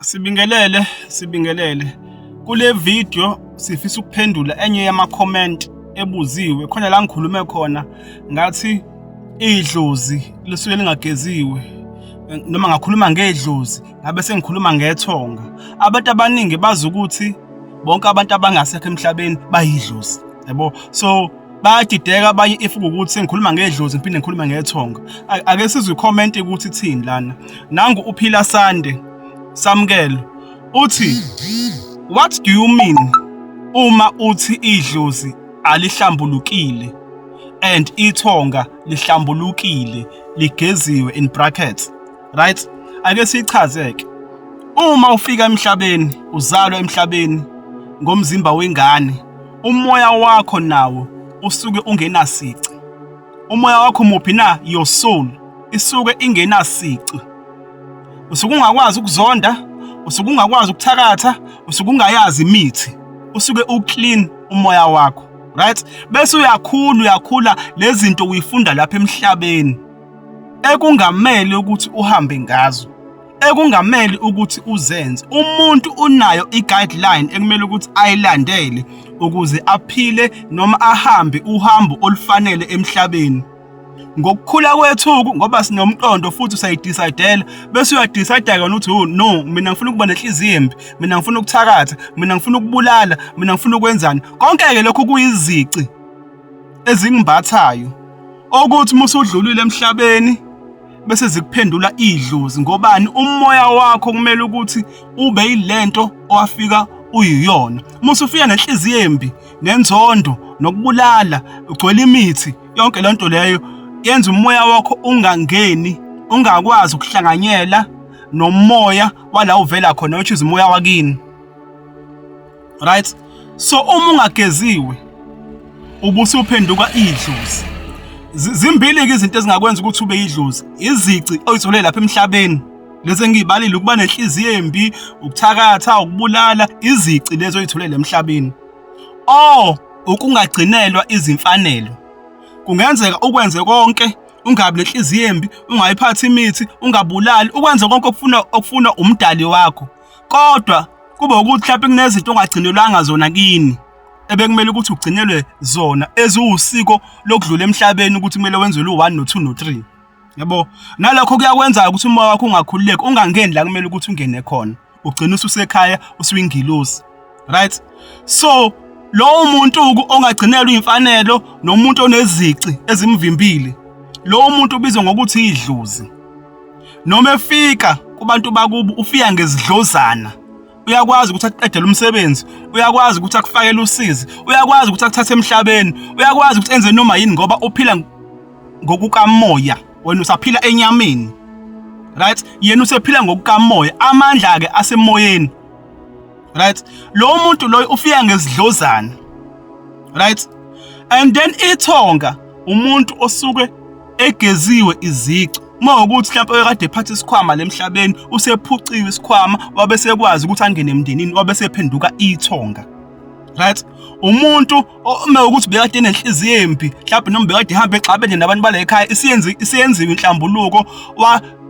Sibingelele. Kule video sifisa ukuphendula enye yama-comment ebuziwe. Khona la ngikhulume khona ngathi idlozi lisuke lingageziwe noma ngakhuluma ngedlozi ngabe sengikhuluma ngethonga. Abantu abaningi bazi ukuthi bonke abantu abangasekho emhlabeni bayidlozi, yabo. So bayadideka abanye if ukuthi sengikhuluma ngedlozi ngiphinde ngikhuluma ngethonga. Ake sizwe i-comment ukuthi ithini lana. Nangu uPhila Sande Samkelo uthi, what do you mean uma uthi idlozi alihlambulukile and ithonga lihlambulukile ligeziwe in brackets, right? Ake sichazeke. Uma ufika emhlabeni, uzalwa emhlabeni ngomzimba wengane, umoya wakho nawo usuke ungenasici. Umoya wakho muphi na? Your soul isuke ingenasici. Usuke ungakwazi ukuzonda, usuke ungakwazi ukuthakatha, usuke ungayazi imithi, usuke uclean umoya wakho, right? Bese uyakhula lezinto uyifunda lapha emhlabeni ekungameli ukuthi uhambe ngazo, ekungameli ukuthi uzenze. Umuntu unayo i-guideline ekumele ukuthi ayilandele ukuze aphile noma ahambe uhambo olufanele emhlabeni. Ngokukhula kwethu ngoba sinomqondo futhi usayidecidela, bese uyadecide yona ukuthi no, mina ngifuna ukuba nenhliziyo embi, mina ngifuna ukuthakatha, mina ngifuna ukubulala, mina ngifuna ukwenzani. Konke-ke lokho kuyizici ezingimbathayo ukuthi uma usudlulile emhlabeni bese zikuphendula idlozi. Ngobani? Umoya wakho kumele ukuthi ube yilento owafika uyiyona. Uma usufika nenhliziyo embi, nenzondo, nokubulala, ugcwele imithi, yonke lento leyo yenza umoya wakho ungangeni, ungakwazi ukuhlanganyela nomoya wala uvela khona, which is umoya wakini, right? So uma ungageziwe ubusuphenduka idlozi. Zimbili-ke izinto ezingakwenza ukuthi ube idlozi. Izici oyithole lapha emhlabeni lezi engiyibalile, ukuba nenhliziyo embi, ukuthakatha, ukubulala, izici lezo oyitholele emhlabeni. Ukungagcinelwa izimfanelo. Kungenzeka ukwenze konke, ungabi nenhliziyo embi, ungayiphathi imithi, ungabulali, ukwenze konke okufuna umdali wakho. Kodwa kube ukuthi mhlawumbe kunezinto ongagcinelwanga zona kini ebekumele ukuthi ugcinelwe zona, eziwusiko lokudlula emhlabeni ukuthi kumele wenzelwe u1 no2 no3, yabo. Nalokho kuyakwenza ukuthi umoya wakho ungakhululeki, ungangeni la kumele ukuthi ungene khona, ugcina ususekhaya usuyingilosi, right? So lo muntu ongagcinelwa imfanelo nomuntu onezici ezimvimbile, lo muntu ubizwa ngokuthi idlozi. Noma efika kubantu bakubo ufika ngezidlozana, uyakwazi ukuthi aqedele umsebenzi, uyakwazi ukuthi akufakele usizi, uyakwazi ukuthi akuthathe emhlabeni, uyakwazi ukuthi enze noma yini ngoba uphila ngokukamoya, wena usaphila enyameni, right? Yena usephila ngokukamoya, amandla-ke asemoyeni, right? Lo muntu loyo ufika ngezidlozana, right? And then ithonga umuntu osuke egeziwe izici. Uma ukuthi mhlawumbe kade ephatha isikhwama lemhlabeni, usephuciwe isikhwama, wabe sekwazi ukuthi angene emndenini, wabe sephenduka ithonga, right? Umuntu uma ukuthi bekade enenhliziyo embi, mhlawumbe noma bekade ehamba exabene nabantu bala ekhaya, isiyenziwe inhlambuluko,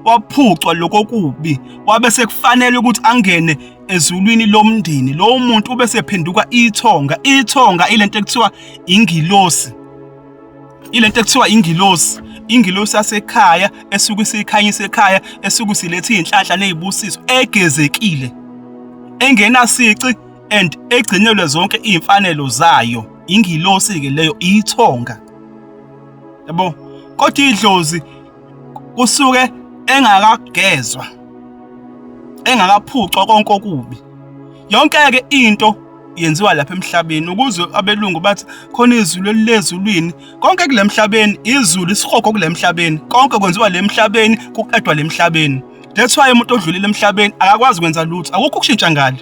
waphucwa lokho kubi, wabe sekufanele ukuthi angene ezulwini lomndeni. Lo muntu ube sephenduka ithonga. Ithonga ilento ekuthiwa ingilosi, ilento ekuthiwa ingilosi. Ingilosi yasekhaya esuke isikhanyisa ekhaya, esuke silethe inhlanhla nezibusiso, egezekile, engenasici and egcinelwe zonke izimfanelo zayo. Ingilosi-ke leyo, ithonga, yabo. Kodwa idlozi kusuke engakagezwa, engakaphucwa konke okubi. Yonke-ke into yenziwa lapha emhlabeni ukuze abelungu bathi khona izulu elilezulwini. Konke kule emhlabeni izulu, isihogo kule emhlabeni, konke kwenziwa le emhlabeni, kuqedwa le emhlabeni. That's why umuntu odlulile emhlabeni akakwazi ukwenza lutho, akukho ukushintsha ngale.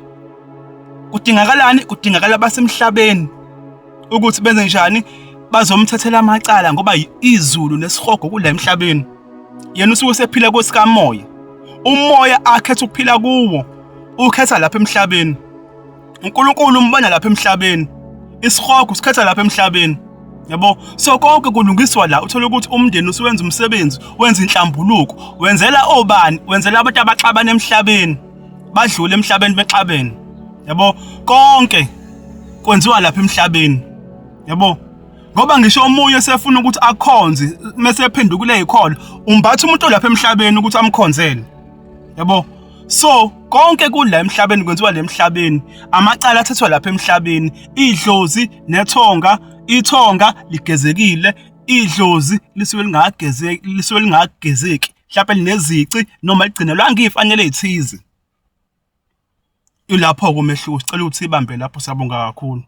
Kudingakalani? Kudingakala basemhlabeni ukuthi benze njani, bazomthathela amacala ngoba izulu nesihogo kule emhlabeni. Yena usuke sephila kwesikamoya, umoya akhetha ukuphila kuwo, ukhetha lapha emhlabeni. uNkulunkulu umbona lapha emhlabeni, isihogo sikhetha lapha emhlabeni, yabo. So konke kulungiswa la, uthola ukuthi umndeni usuwenza umsebenzi, wenza inhlambuluko, wenzela obani? Wenzela abantu abaxabana emhlabeni. badlule emhlabeni bexabene. Yabo, konke kwenziwa lapha emhlabeni. Yabo, ngoba ngisho omunye sefuna ukuthi akhonze mase ephendukile ezikholo, umbatha umuntu lapha emhlabeni ukuthi amkhonzele. Yabo, so konke kula emhlabeni kwenziwa le emhlabeni, amacala athethwa lapha emhlabeni, idlozi nethonga, ithonga ligezekile, idlozi lisuke lingagezeki, mhlawumbe linezici noma ligcinelwa ngifanele ezithize. Ilapho ke umehluko, sicela ukuthi ibambe lapho, sabonga kakhulu.